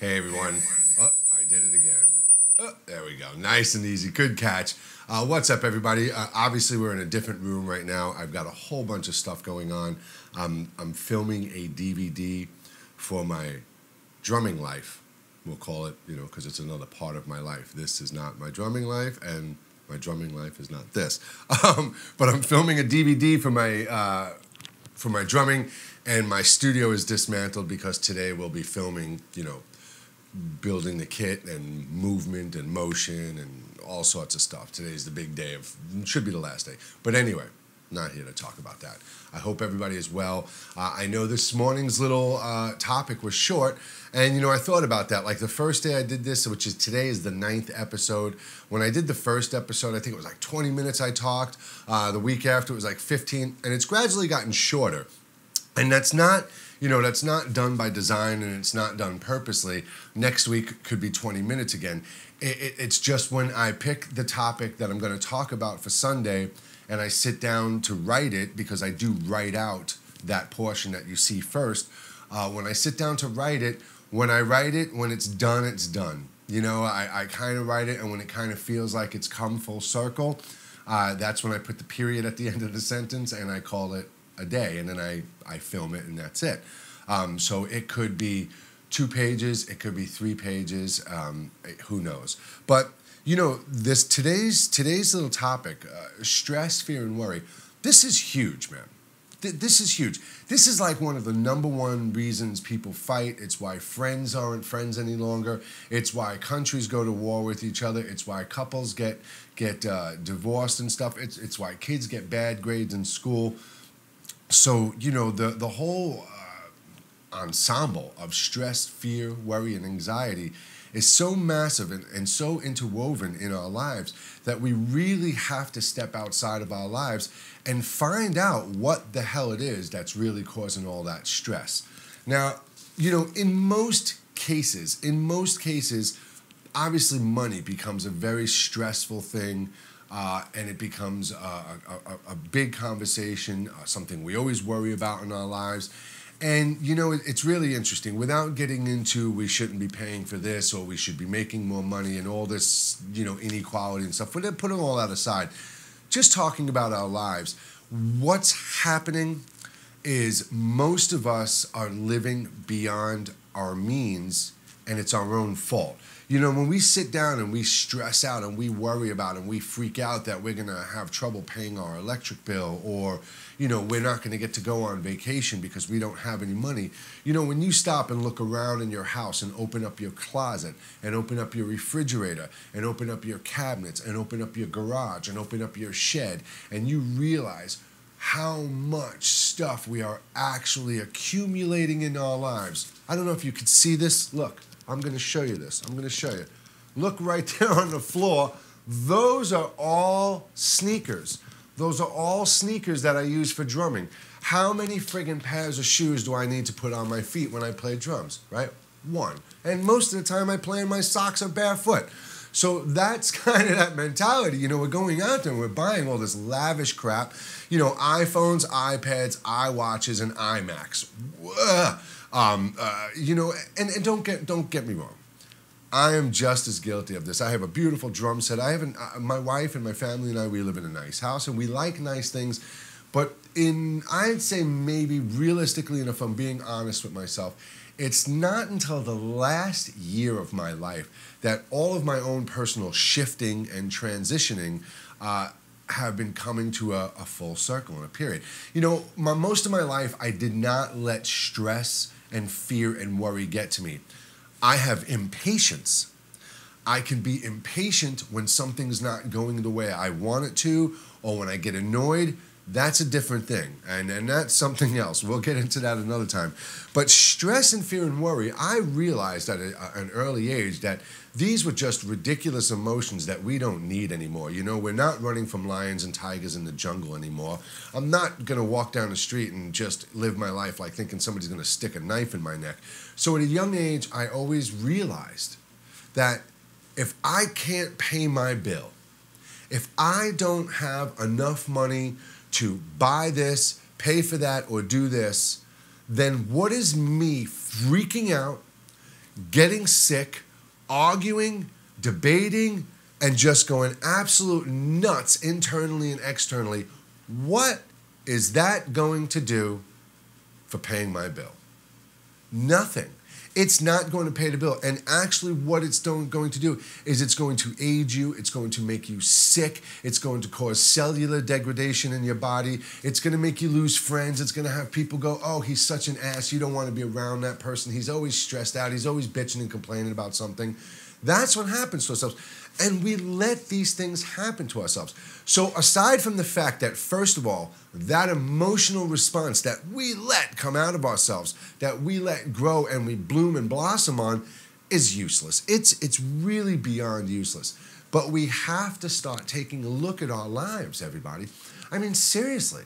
Hey everyone. Oh, I did it again. Oh, there we go. Nice and easy. Good catch. What's up, everybody? Obviously, we're in a different room right now. I've got a whole bunch of stuff going on. I'm filming a DVD for my drumming life. We'll call it, because it's another part of my life. This is not my drumming life, and my drumming life is not this. But I'm filming a DVD for my drumming, and my studio is dismantled because today we'll be filming, building the kit and movement and motion and all sorts of stuff. Today's the big day should be the last day. But anyway, not here to talk about that. I hope everybody is well. I know this morning's little topic was short, and I thought about that. Like the first day I did this, which is today is the 9th episode. When I did the first episode, I think it was like 20 minutes I talked. The week after it was like 15, and it's gradually gotten shorter. And that's not, that's not done by design, and it's not done purposely. Next week could be 20 minutes again. It's just when I pick the topic that I'm going to talk about for Sunday, and I sit down to write it, because I do write out that portion that you see first. When I sit down to write it, when it's done, it's done. I kind of write it, and when it kind of feels like it's come full circle, that's when I put the period at the end of the sentence, and I call it a day, and then I film it, and that's it. So it could be 2 pages, it could be 3 pages, who knows. But today's little topic, stress, fear, and worry. This is huge, man. This is huge. This is like one of the #1 reasons people fight. It's why friends aren't friends any longer. It's why countries go to war with each other. It's why couples get divorced and stuff. It's why kids get bad grades in school. So, the whole ensemble of stress, fear, worry, and anxiety is so massive and so interwoven in our lives that we really have to step outside of our lives and find out what the hell it is that's really causing all that stress. Now, in most cases, obviously money becomes a very stressful thing. And it becomes a big conversation, something we always worry about in our lives. And, it's really interesting. Without getting into we shouldn't be paying for this or we should be making more money and all this, inequality and stuff, putting all that aside, just talking about our lives, what's happening is most of us are living beyond our means, and it's our own fault. When we sit down and we stress out and we worry about and we freak out that we're going to have trouble paying our electric bill, or, we're not going to get to go on vacation because we don't have any money. When you stop and look around in your house and open up your closet and open up your refrigerator and open up your cabinets and open up your garage and open up your shed, and you realize how much stuff we are actually accumulating in our lives. I don't know if you could see this. Look. I'm going to show you this. I'm going to show you. Look right there on the floor. Those are all sneakers. Those are all sneakers that I use for drumming. How many friggin' pairs of shoes do I need to put on my feet when I play drums, right? 1. And most of the time I play in my socks or barefoot. So that's kind of that mentality. We're going out there and we're buying all this lavish crap. iPhones, iPads, iWatches, and iMacs. And don't get me wrong. I am just as guilty of this. I have a beautiful drum set. My wife and my family and I, we live in a nice house, and we like nice things. But I'd say maybe realistically, and if I'm being honest with myself, it's not until the last year of my life that all of my own personal shifting and transitioning have been coming to a full circle in a period. Most of my life, I did not let stress and fear and worry get to me. I have impatience. I can be impatient when something's not going the way I want it to, or when I get annoyed. That's a different thing, and that's something else. We'll get into that another time. But stress and fear and worry, I realized at an early age that these were just ridiculous emotions that we don't need anymore. We're not running from lions and tigers in the jungle anymore. I'm not going to walk down the street and just live my life like thinking somebody's going to stick a knife in my neck. So at a young age, I always realized that if I can't pay my bill, if I don't have enough money to buy this, pay for that, or do this, then what is me freaking out, getting sick, arguing, debating, and just going absolute nuts internally and externally, what is that going to do for paying my bill? Nothing. It's not going to pay the bill. And actually what it's going to do is it's going to age you. It's going to make you sick. It's going to cause cellular degradation in your body. It's going to make you lose friends. It's going to have people go, oh, he's such an ass. You don't want to be around that person. He's always stressed out. He's always bitching and complaining about something. That's what happens to ourselves. And we let these things happen to ourselves. So aside from the fact that, first of all, that emotional response that we let come out of ourselves, that we let grow and we bloom and blossom on, is useless. It's really beyond useless. But we have to start taking a look at our lives, everybody. I mean, seriously.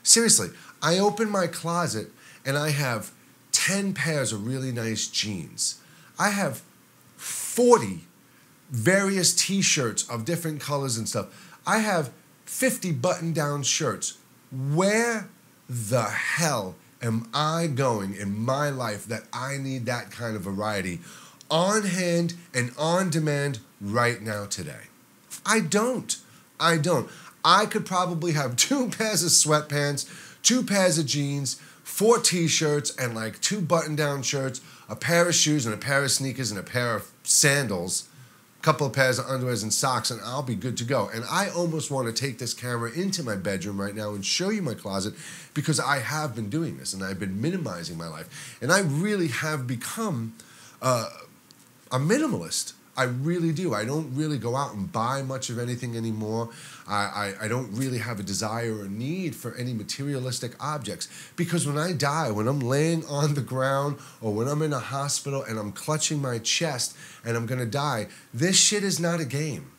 Seriously. I open my closet and I have 10 pairs of really nice jeans. I have 40 various t-shirts of different colors and stuff. I have 50 button-down shirts. Where the hell am I going in my life that I need that kind of variety on hand and on demand right now today? I don't. I could probably have 2 pairs of sweatpants, 2 pairs of jeans, 4 t-shirts, and like 2 button-down shirts, a pair of shoes and a pair of sneakers and a pair of sandals, a couple of pairs of underwears and socks, and I'll be good to go. And I almost want to take this camera into my bedroom right now and show you my closet, because I have been doing this and I've been minimizing my life. And I really have become a minimalist. I really do. I don't really go out and buy much of anything anymore. I don't really have a desire or need for any materialistic objects, because when I die, when I'm laying on the ground or when I'm in a hospital and I'm clutching my chest and I'm going to die, this shit is not a game.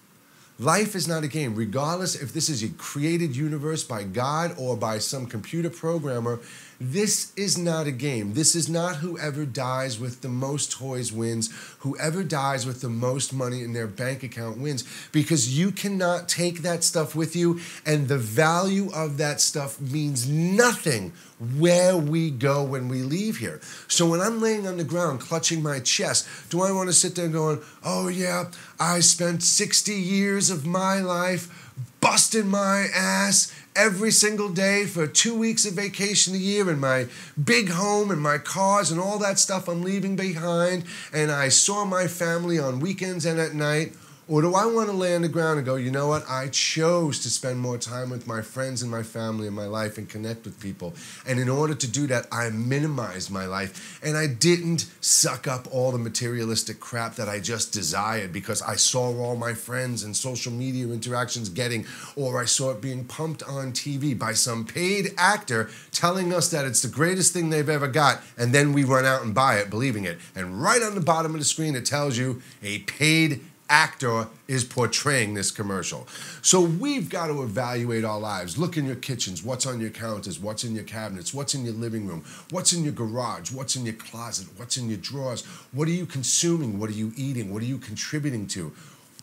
Life is not a game. Regardless if this is a created universe by God or by some computer programmer, this is not a game. This is not whoever dies with the most toys wins. Whoever dies with the most money in their bank account wins, because you cannot take that stuff with you, and the value of that stuff means nothing where we go when we leave here. So when I'm laying on the ground clutching my chest, do I want to sit there going, oh yeah, I spent 60 years of my life busting my ass every single day for 2 weeks of vacation a year in my big home and my cars and all that stuff I'm leaving behind, and I saw my family on weekends and at night? Or do I want to lay on the ground and go, you know what, I chose to spend more time with my friends and my family and my life and connect with people. And in order to do that, I minimized my life. And I didn't suck up all the materialistic crap that I just desired because I saw all my friends and social media interactions getting, or I saw it being pumped on TV by some paid actor telling us that it's the greatest thing they've ever got. And then we run out and buy it, believing it. And right on the bottom of the screen, it tells you a paid actor is portraying this commercial. So we've got to evaluate our lives. Look in your kitchens, what's on your counters, what's in your cabinets, what's in your living room, what's in your garage, what's in your closet, what's in your drawers, what are you consuming, what are you eating, what are you contributing to?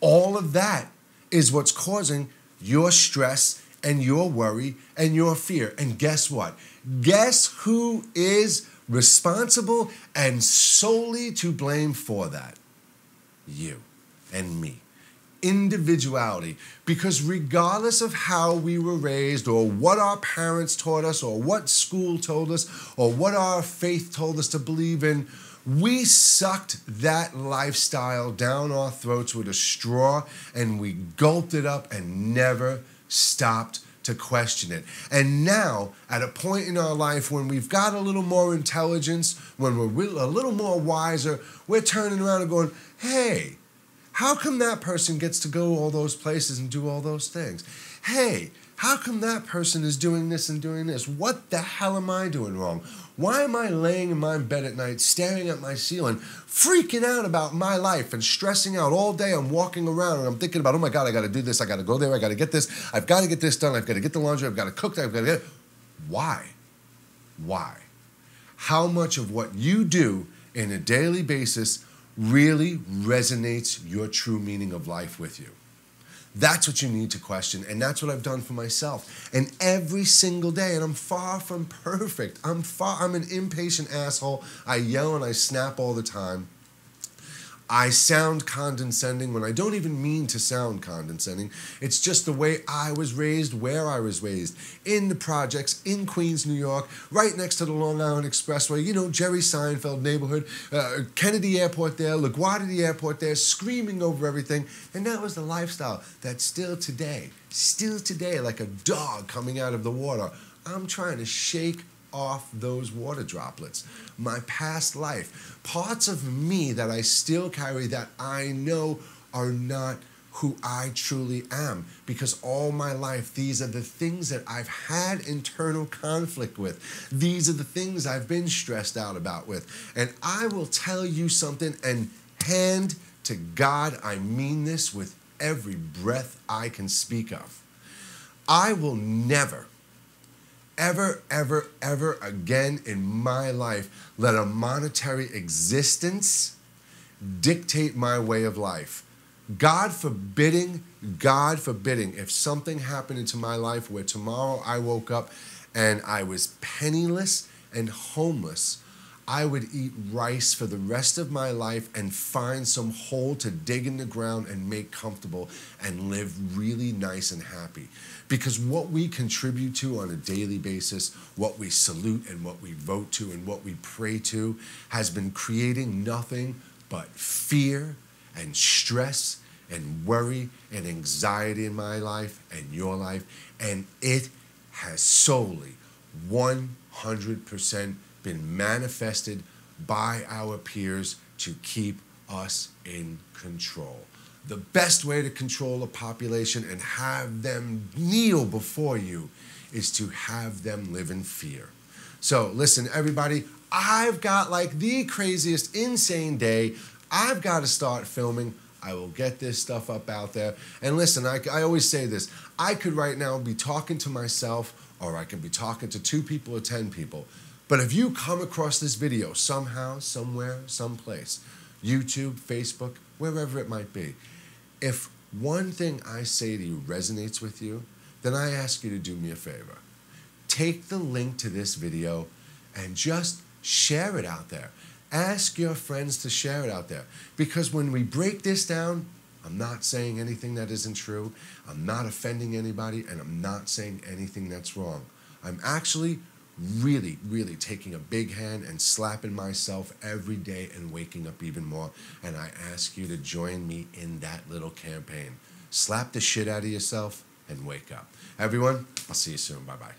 All of that is what's causing your stress and your worry and your fear. And guess what? Guess who is responsible and solely to blame for that? You and me. Individuality. Because regardless of how we were raised, or what our parents taught us, or what school told us, or what our faith told us to believe in, we sucked that lifestyle down our throats with a straw, and we gulped it up and never stopped to question it. And now, at a point in our life when we've got a little more intelligence, when we're a little more wiser, we're turning around and going, hey, how come that person gets to go all those places and do all those things? Hey, how come that person is doing this and doing this? What the hell am I doing wrong? Why am I laying in my bed at night, staring at my ceiling, freaking out about my life and stressing out all day? I'm walking around and I'm thinking about, oh my God, I got to do this. I got to go there. I got to get this. I've got to get this done. I've got to get the laundry. I've got to cook. I've got to get it. Why? Why? How much of what you do on a daily basis really resonates your true meaning of life with you? That's what you need to question, and that's what I've done for myself. And every single day, and I'm far from perfect. I'm an impatient asshole. I yell and I snap all the time. I sound condescending when I don't even mean to sound condescending. It's just the way I was raised, where I was raised, in the projects, in Queens, New York, right next to the Long Island Expressway, you know, Jerry Seinfeld neighborhood, Kennedy Airport there, LaGuardia Airport there, screaming over everything. And that was the lifestyle that still today, like a dog coming out of the water, I'm trying to shake off those water droplets. My past life, parts of me that I still carry that I know are not who I truly am, because all my life these are the things that I've had internal conflict with. These are the things I've been stressed out about with. And I will tell you something, and hand to God, I mean this with every breath I can speak of. I will never, ever, ever, ever again in my life let a monetary existence dictate my way of life. God forbidding, if something happened into my life where tomorrow I woke up and I was penniless and homeless, I would eat rice for the rest of my life and find some hole to dig in the ground and make comfortable and live really nice and happy. Because what we contribute to on a daily basis, what we salute and what we vote to and what we pray to, has been creating nothing but fear and stress and worry and anxiety in my life and your life. And it has solely 100% been manifested by our peers to keep us in control. The best way to control a population and have them kneel before you is to have them live in fear. So listen, everybody, I've got like the craziest, insane day. I've got to start filming. I will get this stuff up out there. And listen, I always say this. I could right now be talking to myself, or I can be talking to 2 people or 10 people. But if you come across this video somehow, somewhere, someplace, YouTube, Facebook, wherever it might be, if one thing I say to you resonates with you, then I ask you to do me a favor. Take the link to this video and just share it out there. Ask your friends to share it out there. Because when we break this down, I'm not saying anything that isn't true. I'm not offending anybody, and I'm not saying anything that's wrong. I'm actually really, really taking a big hand and slapping myself every day and waking up even more. And I ask you to join me in that little campaign. Slap the shit out of yourself and wake up. Everyone, I'll see you soon. Bye-bye.